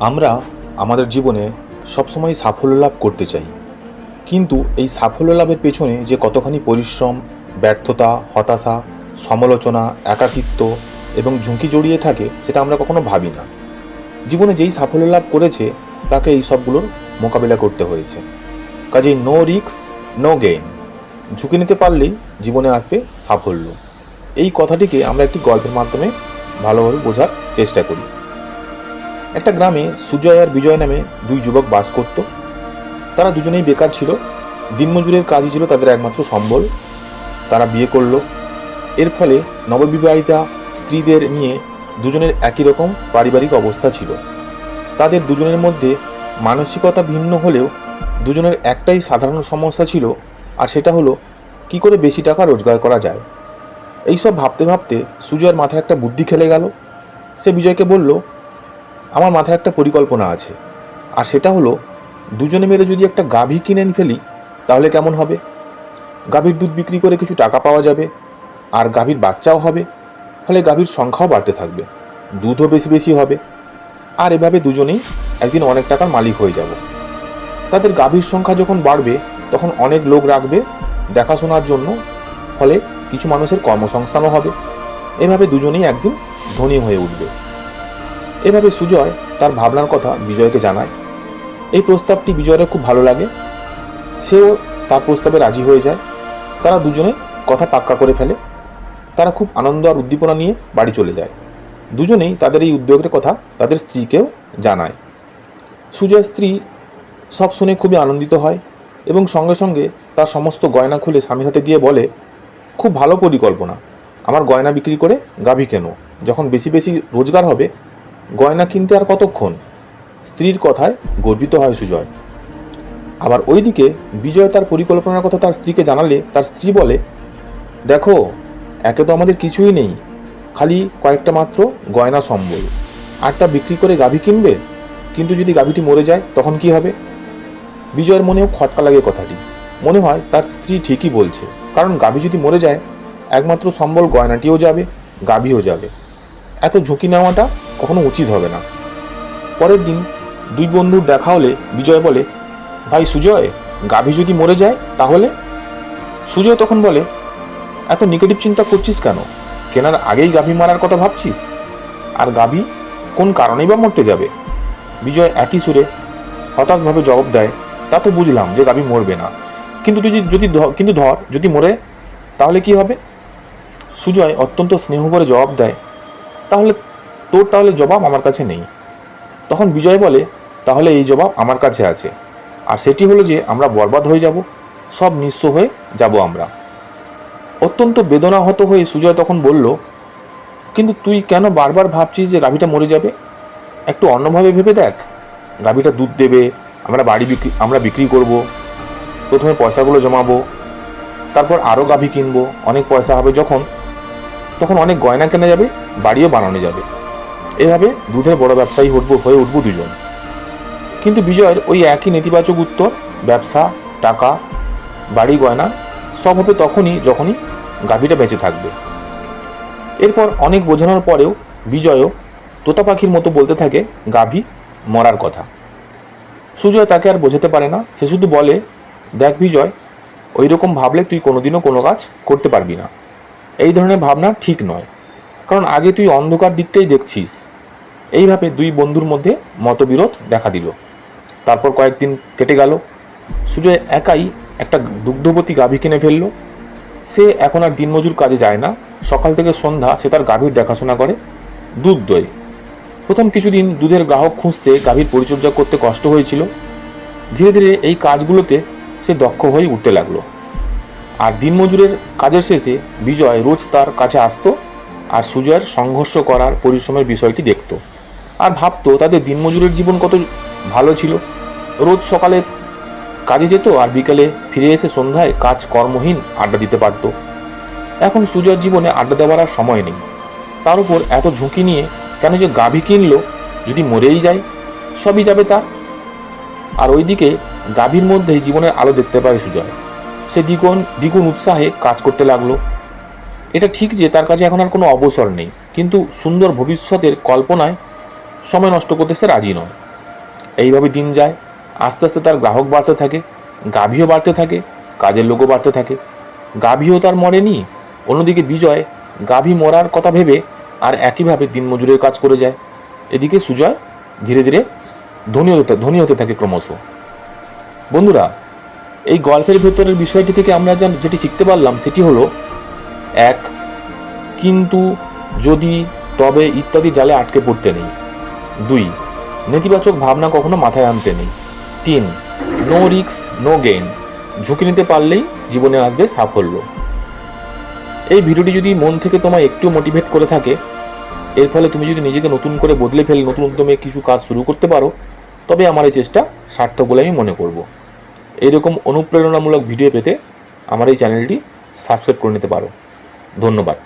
আমরা আমাদের জীবনে সবসময় সাফল্য লাভ করতে চাই, কিন্তু এই সাফল্য লাভের পেছনে যে কতখানি পরিশ্রম, ব্যর্থতা, হতাশা, সমালোচনা, একাকিত্ব এবং ঝুঁকি জড়িয়ে থাকে সেটা আমরা কখনো ভাবি না। জীবনে যেই সাফল্য লাভ করেছে তাকে এই সবগুলোর মোকাবিলা করতে হয়েছে। কাজেই নো রিস্ক নো গেইন, ঝুঁকি নিতে পারলেই জীবনে আসবে সাফল্য। এই কথাটিকে আমরা একটি গল্পের মাধ্যমে ভালোভাবে বোঝার চেষ্টা করি। একটা গ্রামে সুজয় আর বিজয় নামে দুই যুবক বাস করত। তারা দুজনেই বেকার ছিল, দিনমজুরের কাজই ছিল তাদের একমাত্র সম্বল। তারা বিয়ে করলো। এর ফলে নববিবাহিতা স্ত্রীদের নিয়ে দুজনের একই রকম পারিবারিক অবস্থা ছিল। তাদের দুজনের মধ্যে মানসিকতা ভিন্ন হলেও দুজনের একটাই সাধারণ সমস্যা ছিল, আর সেটা হলো কী করে বেশি টাকা রোজগার করা যায়। এইসব ভাবতে ভাবতে সুজয়ের মাথায় একটা বুদ্ধি খেলে গেল। সে বিজয়কে বলল, আমার মাথায় একটা পরিকল্পনা আছে, আর সেটা হলো দুজনে মিলে যদি একটা গাভী কিনে ফেলি তাহলে কেমন হবে। গাভীর দুধ বিক্রি করে কিছু টাকা পাওয়া যাবে, আর গাভীর বাচ্চাও হবে, ফলে গাভীর সংখ্যাও বাড়তে থাকবে, দুধও বেশি বেশি হবে, আর এভাবে দুজনেই একদিন অনেক টাকার মালিক হয়ে যাব। তাদের গাভীর সংখ্যা যখন বাড়বে তখন অনেক লোক রাখবে দেখাশোনার জন্য, ফলে কিছু মানুষের কর্মসংস্থানও হবে। এভাবে দুজনেই একদিন ধনী হয়ে উঠবে। এভাবে সুজয় তার ভাবনার কথা বিজয়কে জানায়। এই প্রস্তাবটি বিজয়ের খুব ভালো লাগে। সেও তার প্রস্তাবে রাজি হয়ে যায়। তারা দুজনে কথা পাক্কা করে ফেলে। তারা খুব আনন্দ আর উদ্দীপনা নিয়ে বাড়ি চলে যায়। দুজনেই তাদের এই উদ্যোগের কথা তাদের স্ত্রীকেও জানায়। সুজয়ের স্ত্রী সব শুনে খুবই আনন্দিত হয় এবং সঙ্গে সঙ্গে তার সমস্ত গয়না খুলে স্বামীর হাতে দিয়ে বলে, খুব ভালো পরিকল্পনা, আমার গয়না বিক্রি করে গাভী কেনো, যখন বেশি বেশি রোজগার হবে গয়না কিনতে আর কতক্ষণ। স্ত্রীর কথায় গর্বিত হয় সুজয়। আবার ওইদিকে বিজয় তার পরিকল্পনার কথা তার স্ত্রীকে জানালে তার স্ত্রী বলে, দেখো, একে তো আমাদের কিছুই নেই, খালি কয়েকটা মাত্র গয়না সম্বল, আর তা বিক্রি করে গাভী কিনবে, কিন্তু যদি গাভীটি মরে যায় তখন কি হবে। বিজয়ের মনেও খটকা লাগে কথাটি। মনে হয় তার স্ত্রী ঠিকই বলছে, কারণ গাভী যদি মরে যায় একমাত্র সম্বল গয়নাটিও যাবে, গাভীও যাবে। এত ঝুঁকি নেওয়াটা কখনো উচিত হবে না। পরের দিন দুই বন্ধুর দেখা হলে বিজয় বলে, ভাই সুজয়, গাভী যদি মরে যায় তাহলে? সুজয় তখন বলে, এত নেগেটিভ চিন্তা করছিস কেন? কেনার আগেই গাভী মারার কথা ভাবছিস? আর গাভী কোন কারণেই বা মরতে যাবে? বিজয় একই সুরে হতাশভাবে জবাব দেয়, তা তো বুঝলাম যে গাভী মরবে না, কিন্তু ধর যদি মরে তাহলে কি হবে? সুজয় অত্যন্ত স্নেহ করে জবাব দেয়, তাহলে জবাব আমার কাছে নেই। তখন বিজয় বলে, তাহলে এই জবাব আমার কাছে আছে, আর সেটি হলো যে আমরা বরবাদ হয়ে যাব, সব নিঃস্ব হয়ে যাব আমরা। অত্যন্ত বেদনাহত হয়ে সুজয় তখন বলল, কিন্তু তুই কেন বারবার ভাবছিস যে গাভীটা মরে যাবে? একটু অন্যভাবে ভেবে দেখ। গাভীটা দুধ দেবে, আমরা বিক্রি করব, প্রথমে পয়সাগুলো জমাবো, তারপর আরও গাভী কিনবো, অনেক পয়সা হবে, তখন অনেক গয়না কেনা যাবে, বাড়িও বানানো যাবে। এভাবে দুধের বড় ব্যবসায়ী হয়ে উঠবো দুজন। কিন্তু বিজয়ের ওই একই নেতিবাচক উত্তর, ব্যবসা, টাকা, বাড়ি, গয়না সব হবে তখনই যখনই গাভীটা বেঁচে থাকবে। এরপর অনেক বোঝানোর পরেও বিজয়ও তোতা পাখির মতো বলতে থাকে গাভী মরার কথা। সুজয় তাকে আর বোঝাতে পারে না। সে শুধু বলে, দেখ বিজয়, ওই রকম ভাবলে তুই কোনোদিনও কোনো কাজ করতে পারবি না। এই ধরনের ভাবনা ঠিক নয়, কারণ আগে তুই অন্ধকার দিকটাই দেখছিস। এইভাবে দুই বন্ধুর মধ্যে মতবিরোধ দেখা দিল। তারপর কয়েকদিন কেটে গেল। সুজয় একাই একটা দুগ্ধবতী গাভী কিনে ফেলল। সে এখন আর দিনমজুর কাজে যায় না। সকাল থেকে সন্ধ্যা সে তার গাভীর দেখাশোনা করে, দুধ দোয়। প্রথম কিছুদিন দুধের গ্রাহক খুঁজতে গাভীর পরিচর্যা করতে কষ্ট হয়েছিল। ধীরে ধীরে এই কাজগুলোতে সে দক্ষ হয়ে উঠতে লাগলো। আর দিনমজুরের কাজের শেষে বিজয় রোজ তার কাছে আসতো আর সুজয়ের সংঘর্ষ করার পরিশ্রমের বিষয়টি দেখত, আর ভাবতো তাদের দিনমজুরের জীবন কত ভালো ছিল। রোজ সকালে কাজে যেত আর বিকেলে ফিরে এসে সন্ধ্যায় কর্মহীন আড্ডা দিতে পারত। এখন সুজয়ের জীবনে আড্ডা দেওয়ার আর সময় নেই। তার উপর এত ঝুঁকি নিয়ে কেন যে গাভী কিনলো, যদি মরেই যায় সবই যাবে তার। আর ওইদিকে গাভীর মধ্যেই জীবনের আলো দেখতে পায় সুজয়। সে দ্বিগুণ উৎসাহে কাজ করতে লাগলো। এটা ঠিক যে তার কাছে এখন আর কোনো অবসর নেই, কিন্তু সুন্দর ভবিষ্যতের কল্পনায় সময় নষ্ট করতে সে রাজি নয়। এইভাবে দিন যায়, আস্তে আস্তে তার গ্রাহক বাড়তে থাকে, গাভীও বাড়তে থাকে, কাজের লোকও বাড়তে থাকে। গাভীও তার মরেনি। অন্যদিকে বিজয় গাভী মরার কথা ভেবে আর একইভাবে দিনমজুরের কাজ করে যায়। এদিকে সুজয় ধীরে ধীরে ধনী হতে থাকে ক্রমশ। বন্ধুরা, এই গল্পের ভেতরের বিষয়টি থেকে আমরা যেটি শিখতে পারলাম সেটি হলো, 1. কিন্তু, যদি, তবে ইত্যাদি জালে আটকে পড়তে নেই। 2. নেতিবাচক ভাবনা কখনো মাথায় আনতে নেই। 3. No risk no gain. ঝুঁকি নিতে পারলেই জীবনে আসবে সাফল্য। এই ভিডিওটি যদি মন থেকে তোমায় একটু মোটিভেট করে থাকে, এর ফলে তুমি যদি নিজেকে নতুন করে বদলে ফেলে নতুন উদ্যমে কিছু কাজ শুরু করতে পারো, তবে আমার এই চেষ্টা সার্থক বলে আমি মনে করব। এইরকম অনুপ্রেরণামূলক ভিডিও পেতে আমার এই চ্যানেলটি সাবস্ক্রাইব করে নিতে পারো। ধন্যবাদ।